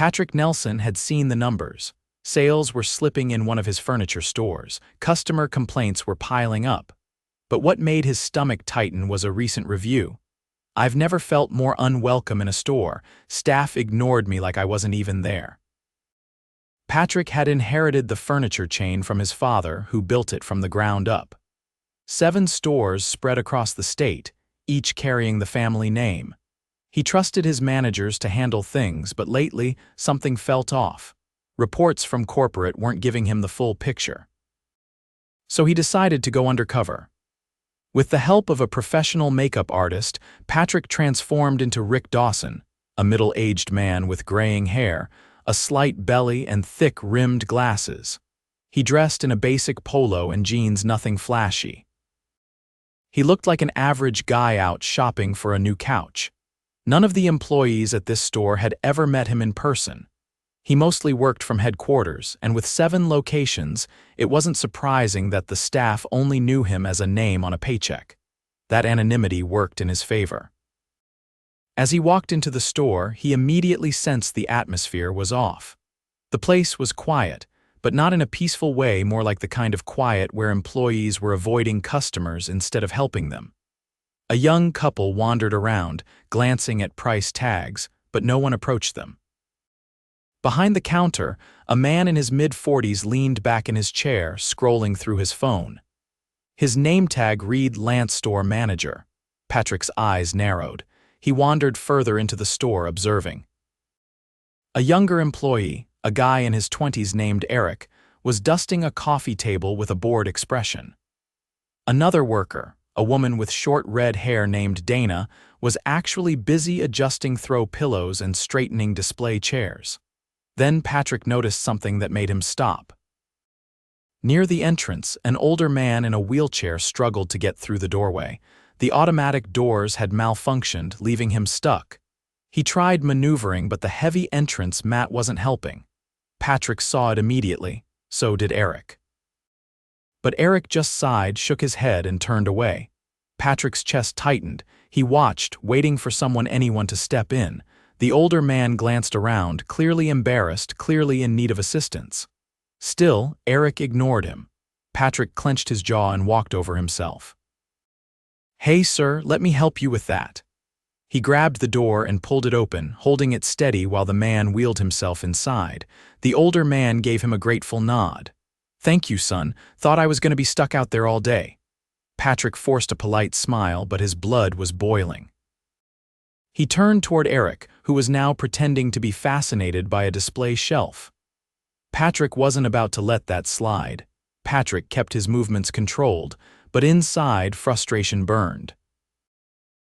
Patrick Nelson had seen the numbers. Sales were slipping in one of his furniture stores. Customer complaints were piling up. But what made his stomach tighten was a recent review. "I've never felt more unwelcome in a store. Staff ignored me like I wasn't even there." Patrick had inherited the furniture chain from his father, who built it from the ground up. 7 stores spread across the state, each carrying the family name. He trusted his managers to handle things, but lately, something felt off. Reports from corporate weren't giving him the full picture. So he decided to go undercover. With the help of a professional makeup artist, Patrick transformed into Rick Dawson, a middle-aged man with graying hair, a slight belly, and thick-rimmed glasses. He dressed in a basic polo and jeans, nothing flashy. He looked like an average guy out shopping for a new couch. None of the employees at this store had ever met him in person. He mostly worked from headquarters, and with 7 locations, it wasn't surprising that the staff only knew him as a name on a paycheck. That anonymity worked in his favor. As he walked into the store, he immediately sensed the atmosphere was off. The place was quiet, but not in a peaceful way, more like the kind of quiet where employees were avoiding customers instead of helping them. A young couple wandered around, glancing at price tags, but no one approached them. Behind the counter, a man in his mid-40s leaned back in his chair, scrolling through his phone. His name tag read Lance Store Manager. Patrick's eyes narrowed. He wandered further into the store, observing. A younger employee, a guy in his 20s named Eric, was dusting a coffee table with a bored expression. Another worker, a woman with short red hair named Dana, was actually busy adjusting throw pillows and straightening display chairs. Then Patrick noticed something that made him stop. Near the entrance, an older man in a wheelchair struggled to get through the doorway. The automatic doors had malfunctioned, leaving him stuck. He tried maneuvering, but the heavy entrance mat wasn't helping. Patrick saw it immediately. So did Eric. But Eric just sighed, shook his head, and turned away. Patrick's chest tightened. He watched, waiting for anyone to step in. The older man glanced around, clearly embarrassed, clearly in need of assistance. Still, Eric ignored him. Patrick clenched his jaw and walked over himself. "Hey, sir, let me help you with that." He grabbed the door and pulled it open, holding it steady while the man wheeled himself inside. The older man gave him a grateful nod. "Thank you, son. Thought I was going to be stuck out there all day." Patrick forced a polite smile, but his blood was boiling. He turned toward Eric, who was now pretending to be fascinated by a display shelf. Patrick wasn't about to let that slide. Patrick kept his movements controlled, but inside, frustration burned.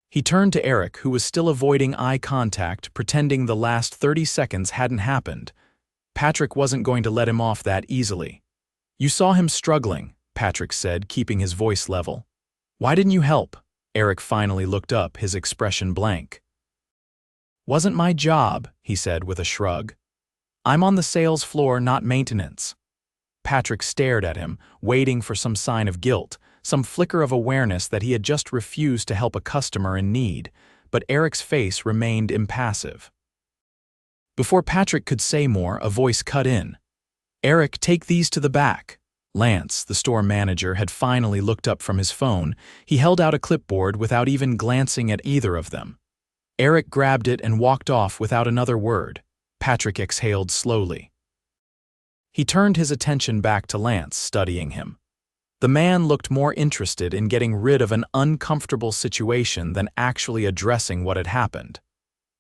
He turned to Eric, who was still avoiding eye contact, pretending the last 30 seconds hadn't happened. Patrick wasn't going to let him off that easily. "You saw him struggling," Patrick said, keeping his voice level. "Why didn't you help?" Eric finally looked up, his expression blank. "Wasn't my job," he said with a shrug. "I'm on the sales floor, not maintenance." Patrick stared at him, waiting for some sign of guilt, some flicker of awareness that he had just refused to help a customer in need, but Eric's face remained impassive. Before Patrick could say more, a voice cut in. "Eric, take these to the back." Lance, the store manager, had finally looked up from his phone. He held out a clipboard without even glancing at either of them. Eric grabbed it and walked off without another word. Patrick exhaled slowly. He turned his attention back to Lance, studying him. The man looked more interested in getting rid of an uncomfortable situation than actually addressing what had happened.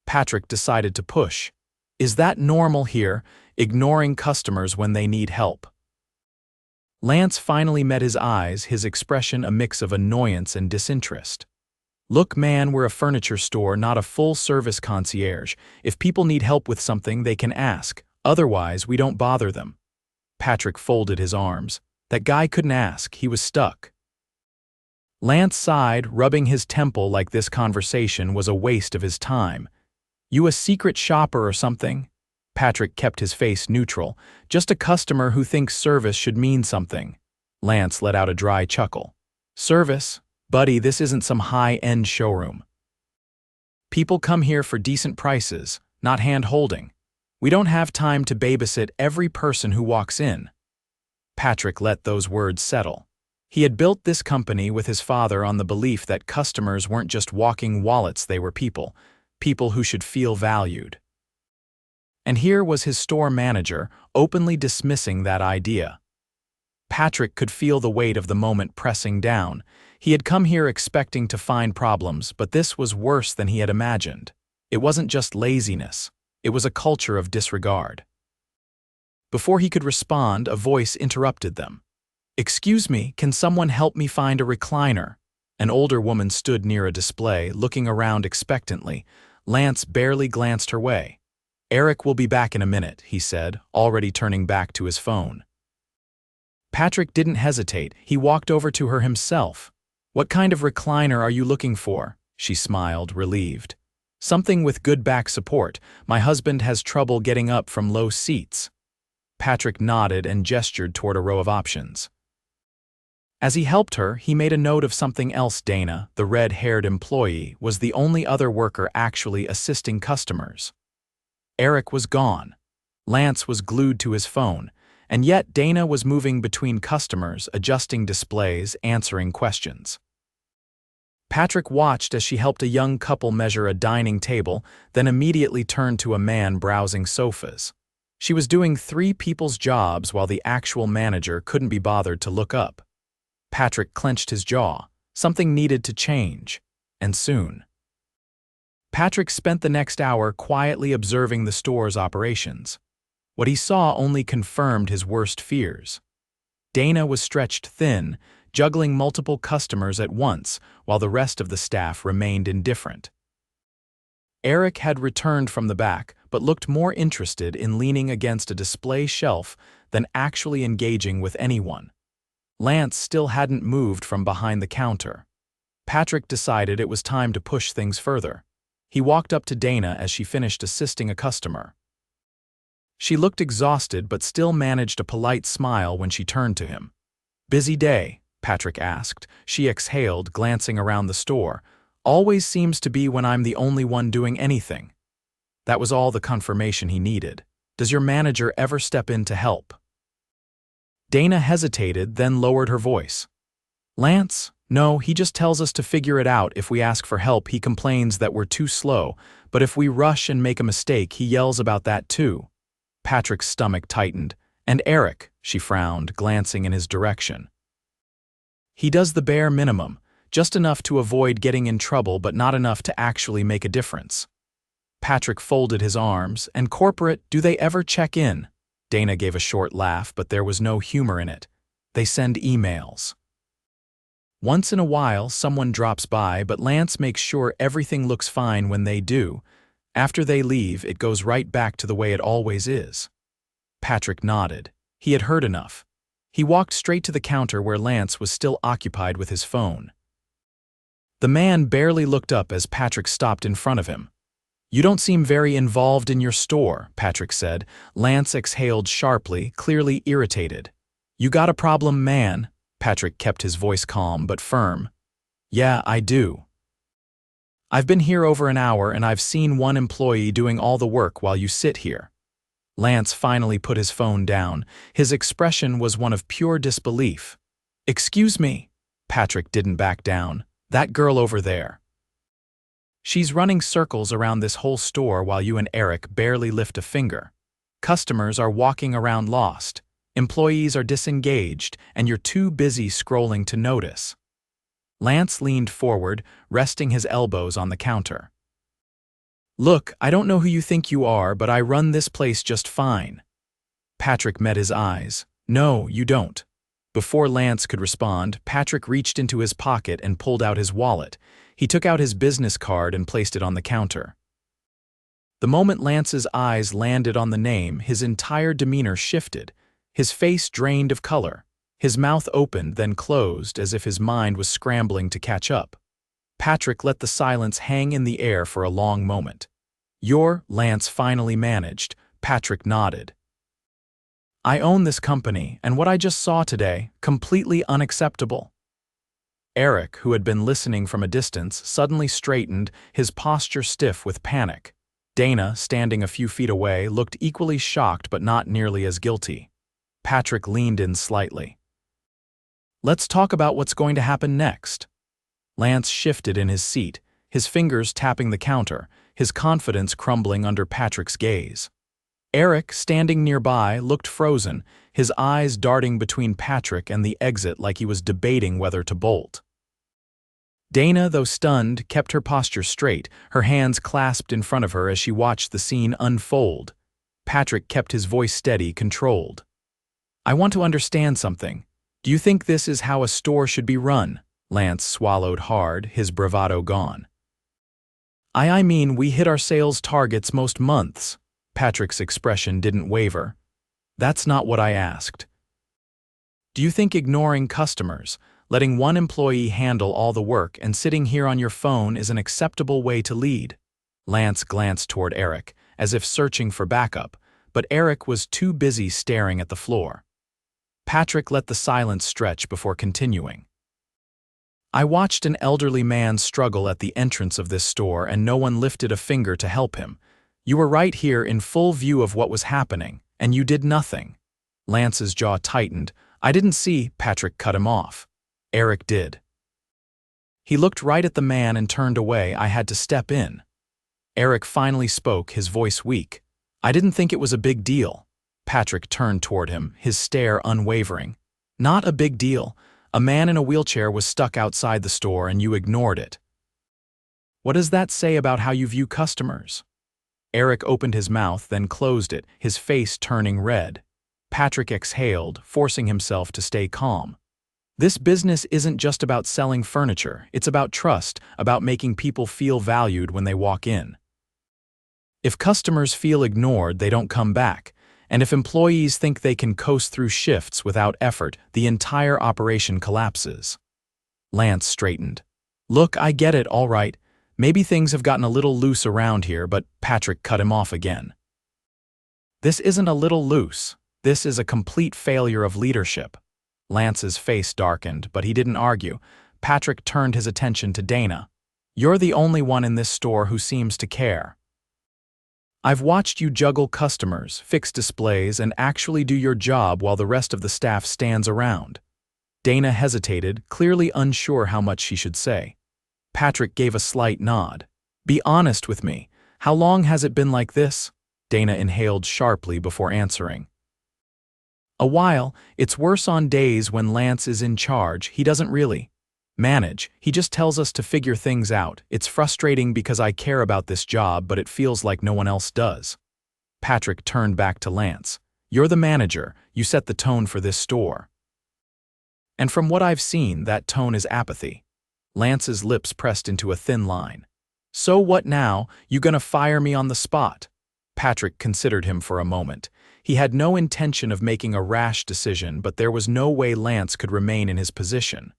Patrick decided to push. "Is that normal here, ignoring customers when they need help?" Lance finally met his eyes, his expression a mix of annoyance and disinterest. "Look, man, we're a furniture store, not a full-service concierge. If people need help with something, they can ask. Otherwise, we don't bother them." Patrick folded his arms. That guy couldn't ask, he was stuck. Lance sighed, rubbing his temple like this conversation was a waste of his time. "You a secret shopper or something?" Patrick kept his face neutral. "Just a customer who thinks service should mean something." Lance let out a dry chuckle. "Service? Buddy, this isn't some high-end showroom. People come here for decent prices, not hand-holding." We don't have time to babysit every person who walks in. Patrick let those words settle. He had built this company with his father on the belief that customers weren't just walking wallets, they were people who should feel valued. And here was his store manager openly dismissing that idea. Patrick could feel the weight of the moment pressing down. He had come here expecting to find problems, but this was worse than he had imagined. It wasn't just laziness. It was a culture of disregard. Before he could respond, a voice interrupted them. "Excuse me, can someone help me find a recliner?" An older woman stood near a display, looking around expectantly. Lance barely glanced her way. "Eric will be back in a minute," he said, already turning back to his phone. Patrick didn't hesitate. He walked over to her himself. "What kind of recliner are you looking for?" She smiled, relieved. "Something with good back support. My husband has trouble getting up from low seats." Patrick nodded and gestured toward a row of options. As he helped her, he made a note of something else. Dana, the red-haired employee, was the only other worker actually assisting customers. Eric was gone. Lance was glued to his phone, and yet Dana was moving between customers, adjusting displays, answering questions. Patrick watched as she helped a young couple measure a dining table, then immediately turned to a man browsing sofas. She was doing 3 people's jobs while the actual manager couldn't be bothered to look up. Patrick clenched his jaw. Something needed to change, and soon. Patrick spent the next hour quietly observing the store's operations. What he saw only confirmed his worst fears. Dana was stretched thin, juggling multiple customers at once, while the rest of the staff remained indifferent. Eric had returned from the back, but looked more interested in leaning against a display shelf than actually engaging with anyone. Lance still hadn't moved from behind the counter. Patrick decided it was time to push things further. He walked up to Dana as she finished assisting a customer. She looked exhausted but still managed a polite smile when she turned to him. "Busy day?" Patrick asked. She exhaled, glancing around the store. "Always seems to be when I'm the only one doing anything." That was all the confirmation he needed. "Does your manager ever step in to help?" Dana hesitated, then lowered her voice. "Lance? No, he just tells us to figure it out. If we ask for help, he complains that we're too slow, but if we rush and make a mistake, he yells about that too." Patrick's stomach tightened. "And Eric?" She frowned, glancing in his direction. "He does the bare minimum, just enough to avoid getting in trouble but not enough to actually make a difference." Patrick folded his arms. "And corporate, do they ever check in?" Dana gave a short laugh, but there was no humor in it. "They send emails. Once in a while, someone drops by, but Lance makes sure everything looks fine when they do. After they leave, it goes right back to the way it always is." Patrick nodded. He had heard enough. He walked straight to the counter where Lance was still occupied with his phone. The man barely looked up as Patrick stopped in front of him. "You don't seem very involved in your store," Patrick said. Lance exhaled sharply, clearly irritated. "You got a problem, man?" Patrick kept his voice calm but firm. "Yeah, I do. I've been here over an hour and I've seen one employee doing all the work while you sit here." Lance finally put his phone down. His expression was one of pure disbelief. "Excuse me." Patrick didn't back down. "That girl over there. She's running circles around this whole store while you and Eric barely lift a finger. Customers are walking around lost. Employees are disengaged, and you're too busy scrolling to notice." Lance leaned forward, resting his elbows on the counter. "Look, I don't know who you think you are, but I run this place just fine." Patrick met his eyes. "No, you don't." Before Lance could respond, Patrick reached into his pocket and pulled out his wallet. He took out his business card and placed it on the counter. The moment Lance's eyes landed on the name, his entire demeanor shifted. His face drained of color. His mouth opened, then closed, as if his mind was scrambling to catch up. Patrick let the silence hang in the air for a long moment. Lance finally managed. Patrick nodded. "I own this company, and what I just saw today, completely unacceptable." Eric, who had been listening from a distance, suddenly straightened, his posture stiff with panic. Dana, standing a few feet away, looked equally shocked but not nearly as guilty. Patrick leaned in slightly. "Let's talk about what's going to happen next." Lance shifted in his seat, his fingers tapping the counter, his confidence crumbling under Patrick's gaze. Eric, standing nearby, looked frozen, his eyes darting between Patrick and the exit like he was debating whether to bolt. Dana, though stunned, kept her posture straight, her hands clasped in front of her as she watched the scene unfold. Patrick kept his voice steady, controlled. "I want to understand something. Do you think this is how a store should be run?" Lance swallowed hard, his bravado gone. I mean, we hit our sales targets most months." Patrick's expression didn't waver. "That's not what I asked. Do you think ignoring customers, letting one employee handle all the work and sitting here on your phone is an acceptable way to lead?" Lance glanced toward Eric, as if searching for backup, but Eric was too busy staring at the floor. Patrick let the silence stretch before continuing. "I watched an elderly man struggle at the entrance of this store and no one lifted a finger to help him. You were right here in full view of what was happening, and you did nothing." Lance's jaw tightened. "I didn't see," Patrick cut him off. "Eric did. He looked right at the man and turned away. I had to step in." Eric finally spoke, his voice weak. "I didn't think it was a big deal." Patrick turned toward him, his stare unwavering. "Not a big deal. A man in a wheelchair was stuck outside the store and you ignored it. What does that say about how you view customers?" Eric opened his mouth, then closed it, his face turning red. Patrick exhaled, forcing himself to stay calm. "This business isn't just about selling furniture, it's about trust, about making people feel valued when they walk in. If customers feel ignored, they don't come back. And if employees think they can coast through shifts without effort, the entire operation collapses." Lance straightened. "Look, I get it, all right. Maybe things have gotten a little loose around here," but Patrick cut him off again. "This isn't a little loose. This is a complete failure of leadership." Lance's face darkened, but he didn't argue. Patrick turned his attention to Dana. "You're the only one in this store who seems to care. I've watched you juggle customers, fix displays, and actually do your job while the rest of the staff stands around." Dana hesitated, clearly unsure how much she should say. Patrick gave a slight nod. "Be honest with me. How long has it been like this?" Dana inhaled sharply before answering. "A while. It's worse on days when Lance is in charge. He doesn't really manage. He just tells us to figure things out. It's frustrating because I care about this job, but it feels like no one else does." Patrick turned back to Lance. "You're the manager. You set the tone for this store. And from what I've seen, that tone is apathy." Lance's lips pressed into a thin line. "So what now? You gonna fire me on the spot?" Patrick considered him for a moment. He had no intention of making a rash decision, but there was no way Lance could remain in his position.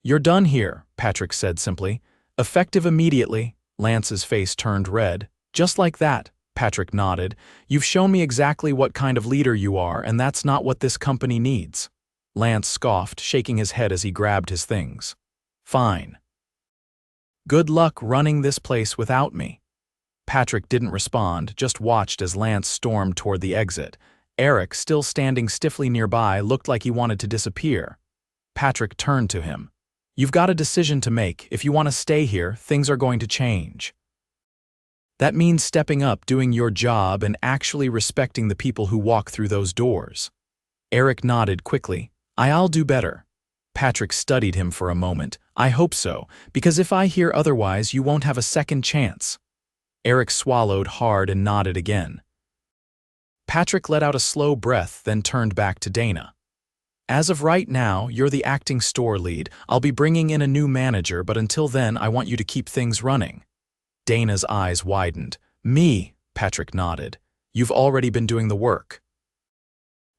"You're done here," Patrick said simply. "Effective immediately." Lance's face turned red. "Just like that," Patrick nodded. "You've shown me exactly what kind of leader you are, and that's not what this company needs." Lance scoffed, shaking his head as he grabbed his things. "Fine. Good luck running this place without me." Patrick didn't respond, just watched as Lance stormed toward the exit. Eric, still standing stiffly nearby, looked like he wanted to disappear. Patrick turned to him. "You've got a decision to make. If you want to stay here, things are going to change. That means stepping up, doing your job, and actually respecting the people who walk through those doors." Eric nodded quickly. "I'll do better." Patrick studied him for a moment. "I hope so, because if I hear otherwise, you won't have a second chance." Eric swallowed hard and nodded again. Patrick let out a slow breath, then turned back to Dana. "As of right now, you're the acting store lead. I'll be bringing in a new manager, but until then, I want you to keep things running." Dana's eyes widened. "Me?" Patrick nodded. "You've already been doing the work.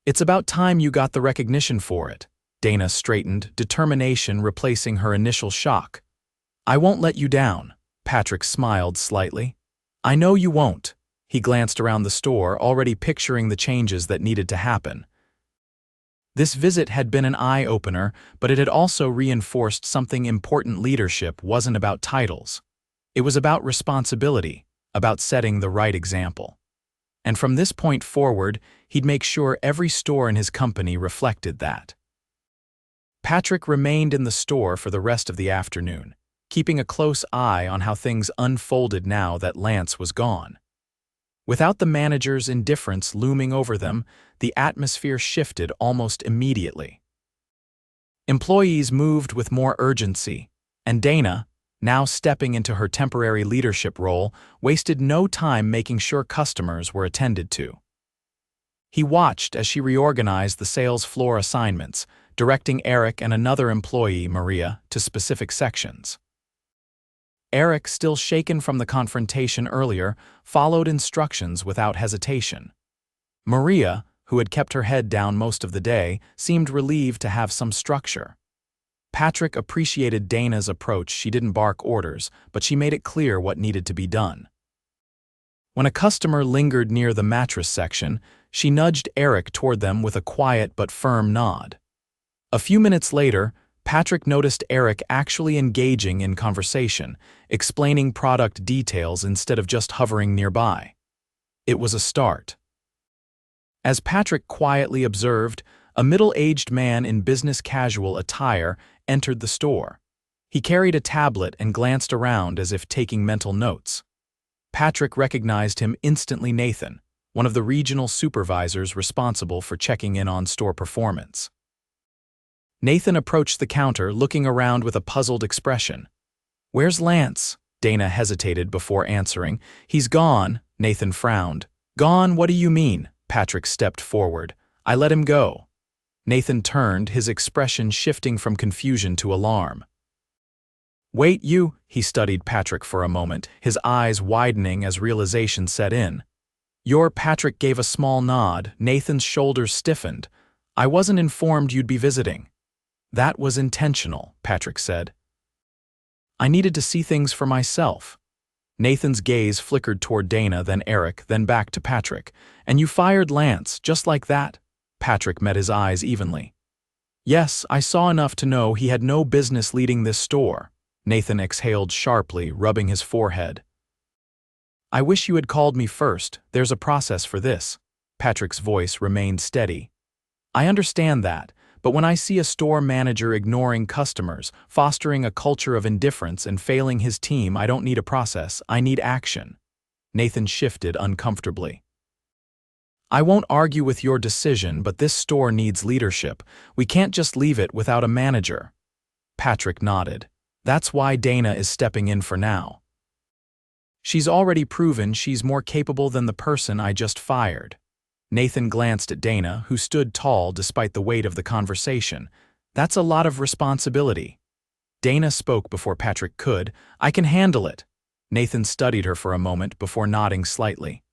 It's about time you got the recognition for it." Dana straightened, determination replacing her initial shock. "I won't let you down." Patrick smiled slightly. "I know you won't." He glanced around the store, already picturing the changes that needed to happen. This visit had been an eye-opener, but it had also reinforced something important. Leadership wasn't about titles. It was about responsibility, about setting the right example. And from this point forward, he'd make sure every store in his company reflected that. Patrick remained in the store for the rest of the afternoon, keeping a close eye on how things unfolded now that Lance was gone. Without the manager's indifference looming over them, the atmosphere shifted almost immediately. Employees moved with more urgency, and Dana, now stepping into her temporary leadership role, wasted no time making sure customers were attended to. He watched as she reorganized the sales floor assignments, directing Eric and another employee, Maria, to specific sections. Eric, still shaken from the confrontation earlier, followed instructions without hesitation. Maria, who had kept her head down most of the day, seemed relieved to have some structure. Patrick appreciated Dana's approach. She didn't bark orders, but she made it clear what needed to be done. When a customer lingered near the mattress section, she nudged Eric toward them with a quiet but firm nod. A few minutes later, Patrick noticed Eric actually engaging in conversation, explaining product details instead of just hovering nearby. It was a start. As Patrick quietly observed, a middle-aged man in business casual attire entered the store. He carried a tablet and glanced around as if taking mental notes. Patrick recognized him instantly. Nathan, one of the regional supervisors responsible for checking in on store performance. Nathan approached the counter, looking around with a puzzled expression. "Where's Lance?" Dana hesitated before answering. "He's gone," Nathan frowned. "Gone? What do you mean?" Patrick stepped forward. "I let him go." Nathan turned, his expression shifting from confusion to alarm. "Wait, you," he studied Patrick for a moment, his eyes widening as realization set in. "Your—" Patrick gave a small nod. Nathan's shoulders stiffened. "I wasn't informed you'd be visiting." "That was intentional," Patrick said. "I needed to see things for myself." Nathan's gaze flickered toward Dana, then Eric, then back to Patrick. "And you fired Lance, just like that?" Patrick met his eyes evenly. "Yes, I saw enough to know he had no business leading this store." Nathan exhaled sharply, rubbing his forehead. "I wish you had called me first. There's a process for this." Patrick's voice remained steady. "I understand that. But when I see a store manager ignoring customers, fostering a culture of indifference, and failing his team, I don't need a process, I need action." Nathan shifted uncomfortably. "I won't argue with your decision, but this store needs leadership. We can't just leave it without a manager." Patrick nodded. "That's why Dana is stepping in for now. She's already proven she's more capable than the person I just fired." Nathan glanced at Dana, who stood tall despite the weight of the conversation. "That's a lot of responsibility." Dana spoke before Patrick could. "I can handle it." Nathan studied her for a moment before nodding slightly.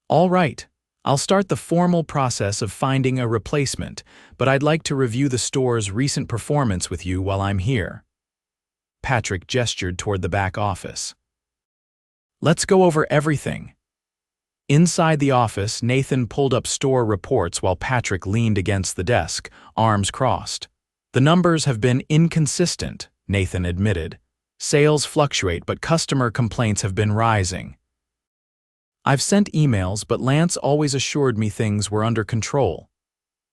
"All right. I'll start the formal process of finding a replacement, but I'd like to review the store's recent performance with you while I'm here." Patrick gestured toward the back office. "Let's go over everything." Inside the office, Nathan pulled up store reports while Patrick leaned against the desk, arms crossed. "The numbers have been inconsistent," Nathan admitted. "Sales fluctuate, but customer complaints have been rising. I've sent emails, but Lance always assured me things were under control."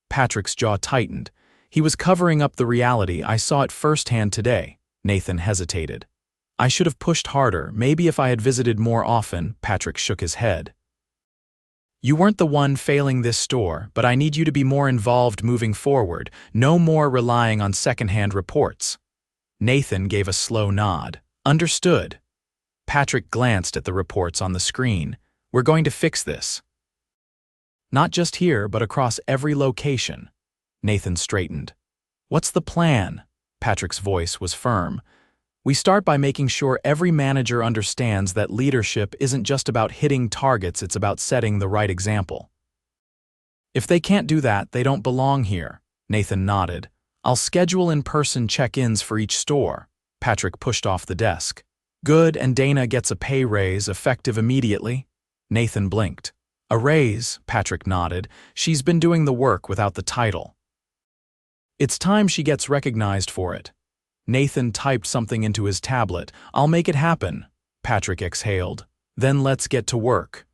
Patrick's jaw tightened. He was covering up the reality. "I saw it firsthand today." Nathan hesitated. "I should have pushed harder, maybe if I had visited more often." Patrick shook his head. "You weren't the one failing this store, but I need you to be more involved moving forward, no more relying on secondhand reports." Nathan gave a slow nod. "Understood." Patrick glanced at the reports on the screen. "We're going to fix this. Not just here, but across every location." Nathan straightened. "What's the plan?" Patrick's voice was firm. "We start by making sure every manager understands that leadership isn't just about hitting targets, it's about setting the right example. If they can't do that, they don't belong here." Nathan nodded. "I'll schedule in-person check-ins for each store." Patrick pushed off the desk. "Good, and Dana gets a pay raise effective immediately?" Nathan blinked. "A raise," Patrick nodded. "She's been doing the work without the title. It's time she gets recognized for it." Nathan typed something into his tablet. "I'll make it happen." Patrick exhaled. Then let's get to work.